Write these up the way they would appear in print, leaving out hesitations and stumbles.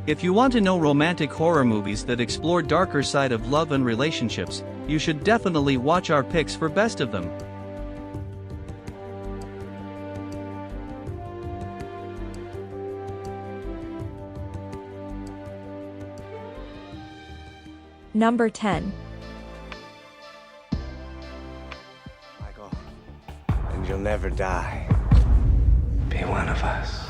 If you want to know romantic horror movies that explore darker side of love and relationships, you should definitely watch our picks for best of them. Number 10. Michael, and you'll never die. Be one of us.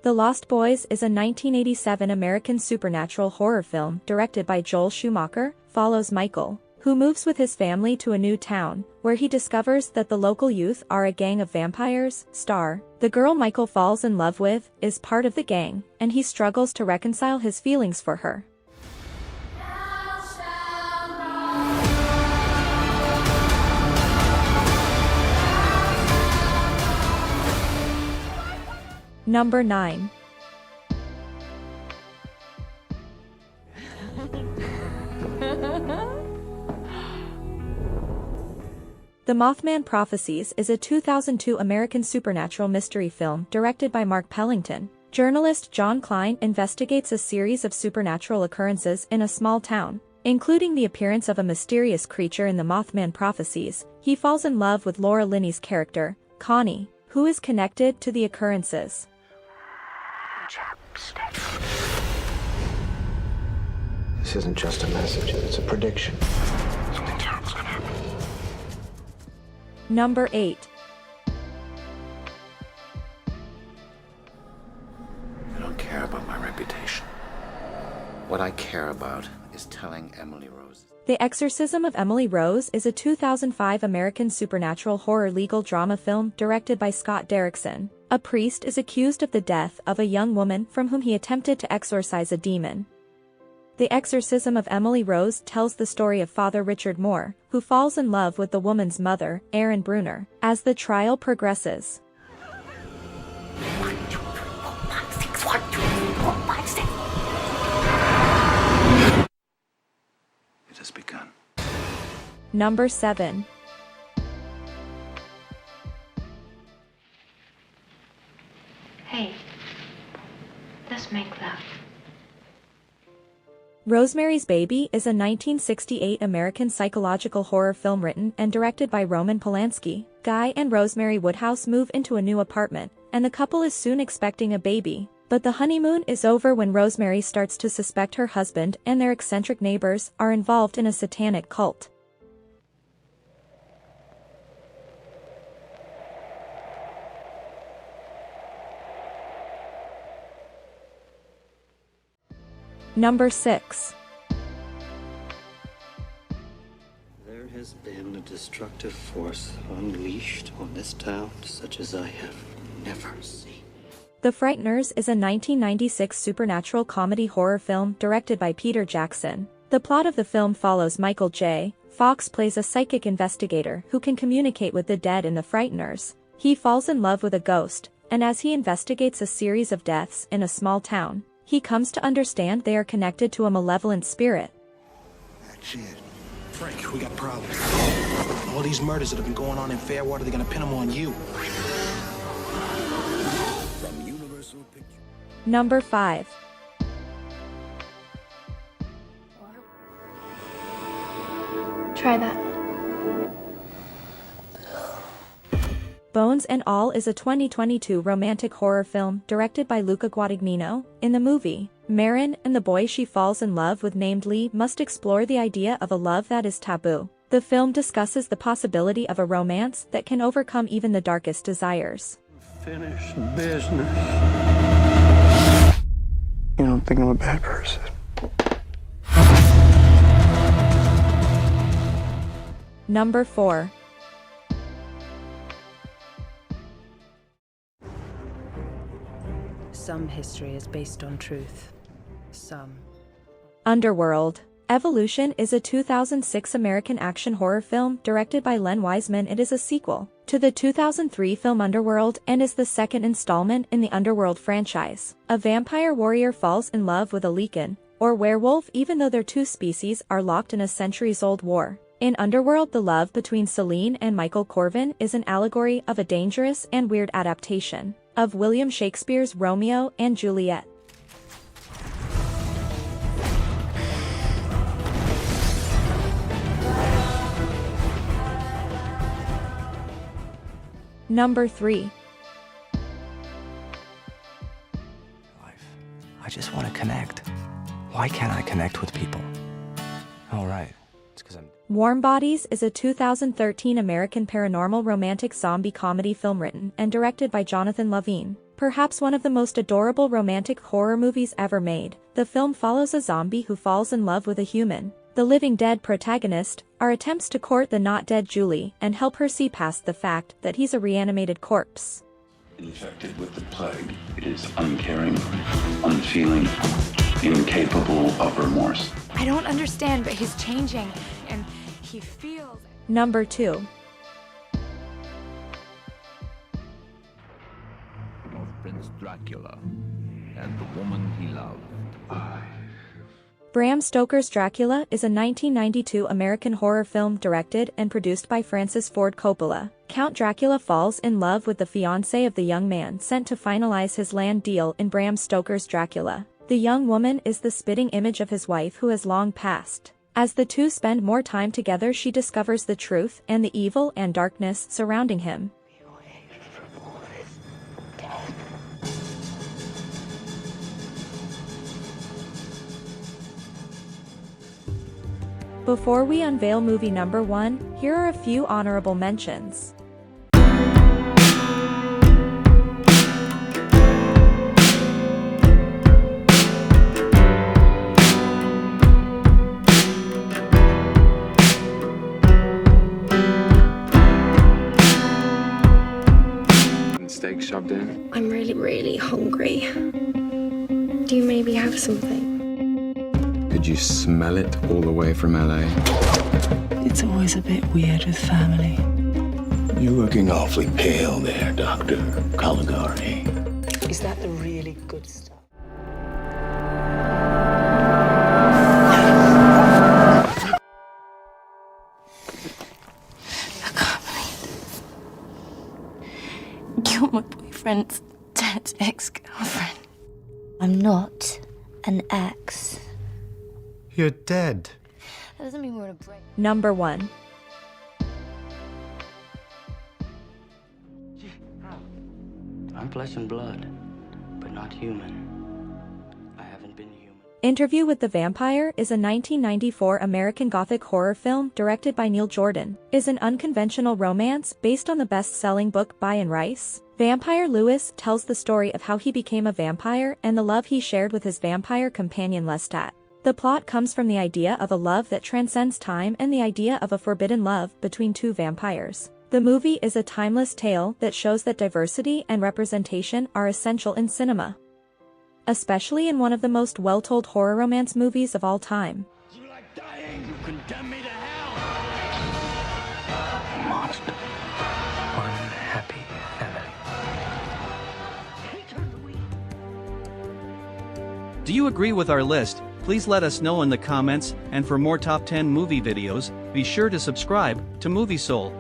The Lost Boys is a 1987 American supernatural horror film directed by Joel Schumacher, follows Michael, who moves with his family to a new town, where he discovers that the local youth are a gang of vampires. The girl Michael falls in love with, is part of the gang, and he struggles to reconcile his feelings for her. Number 9. The Mothman Prophecies is a 2002 American supernatural mystery film directed by Mark Pellington. Journalist John Klein investigates a series of supernatural occurrences in a small town, including the appearance of a mysterious creature in the Mothman Prophecies. He falls in love with Laura Linney's character, Connie, who is connected to the occurrences. This isn't just a message, it's a prediction. Something terrible's gonna happen. Number 8. I don't care about my reputation. What I care about is telling Emily Rose. The Exorcism of Emily Rose is a 2005 American supernatural horror legal drama film directed by Scott Derrickson. A priest is accused of the death of a young woman from whom he attempted to exorcise a demon. The Exorcism of Emily Rose tells the story of Father Richard Moore, who falls in love with the woman's mother, Erin Brunner, as the trial progresses. 1, 2, 3, 4, 5, 6. 1, 2, 3, 4, 5, 6. It has begun. Number 7. Hey, let's make love. Rosemary's Baby is a 1968 American psychological horror film written and directed by Roman Polanski. Guy and Rosemary Woodhouse move into a new apartment, and the couple is soon expecting a baby. But the honeymoon is over when Rosemary starts to suspect her husband and their eccentric neighbors are involved in a satanic cult. Number 6. There has been a destructive force unleashed on this town such as I have never seen. The Frighteners is a 1996 supernatural comedy horror film directed by Peter Jackson. The plot of the film follows Michael J. Fox plays a psychic investigator who can communicate with the dead in the Frighteners. He falls in love with a ghost, and as he investigates a series of deaths in a small town, he comes to understand they are connected to a malevolent spirit. That's it. Frank, we got problems. All these murders that have been going on in Fairwater, they're gonna pin them on you. From Universal Pictures. Number 5. Try that. Bones and All is a 2022 romantic horror film directed by Luca Guadagnino. In the movie, Marin and the boy she falls in love with named Lee must explore the idea of a love that is taboo. The film discusses the possibility of a romance that can overcome even the darkest desires. Finished business. You don't think I'm a bad person? Number 4. Some history is based on truth. Some. Underworld Evolution is a 2006 American action horror film directed by Len Wiseman. It is a sequel to the 2003 film Underworld and is the second installment in the Underworld franchise. A vampire warrior falls in love with a Lycan, or werewolf, even though their two species are locked in a centuries-old war. In Underworld, the love between Celine and Michael Corvin is an allegory of a dangerous and weird adaptation of William Shakespeare's Romeo and Juliet. Number 3. I just want to connect. Why can't I connect with people? Oh, right. It's because I'm... Warm Bodies is a 2013 American paranormal romantic zombie comedy film written and directed by Jonathan Levine. Perhaps one of the most adorable romantic horror movies ever made, the film follows a zombie who falls in love with a human. The living dead protagonist are attempts to court the not dead Julie and help her see past the fact that he's a reanimated corpse. Infected with the plague, it is uncaring, unfeeling, incapable of remorse. I don't understand, but he's changing, and he feels... Number 2. Of Prince Dracula and the woman he loved. Bram Stoker's Dracula is a 1992 American horror film directed and produced by Francis Ford Coppola. Count Dracula falls in love with the fiancée of the young man sent to finalize his land deal in Bram Stoker's Dracula. The young woman is the spitting image of his wife who has long passed. As the two spend more time together, she discovers the truth and the evil and darkness surrounding him. Before we unveil movie number 1, here are a few honorable mentions. Steak shoved in. I'm really hungry. Do you maybe have something? Could you smell it all the way from LA? It's always a bit weird with family. You're looking awfully pale there, Dr. Caligari. Is that the really good stuff? I can't believe it. You're my boyfriend's dad's ex-girlfriend. I'm not an ex. You're dead. That doesn't mean we're in a break. Number 1. I'm flesh and blood, but not human. I haven't been human. Interview with the Vampire is a 1994 American Gothic horror film directed by Neil Jordan. Is an unconventional romance based on the best-selling book by Anne Rice. Vampire Lewis tells the story of how he became a vampire and the love he shared with his vampire companion Lestat. The plot comes from the idea of a love that transcends time and the idea of a forbidden love between two vampires. The movie is a timeless tale that shows that diversity and representation are essential in cinema, especially in one of the most well-told horror romance movies of all time. You like dying? You condemn me to hell! Monster. Unhappy family. Do you agree with our list? Please let us know in the comments, and for more top 10 movie videos, be sure to subscribe to Movie Soul.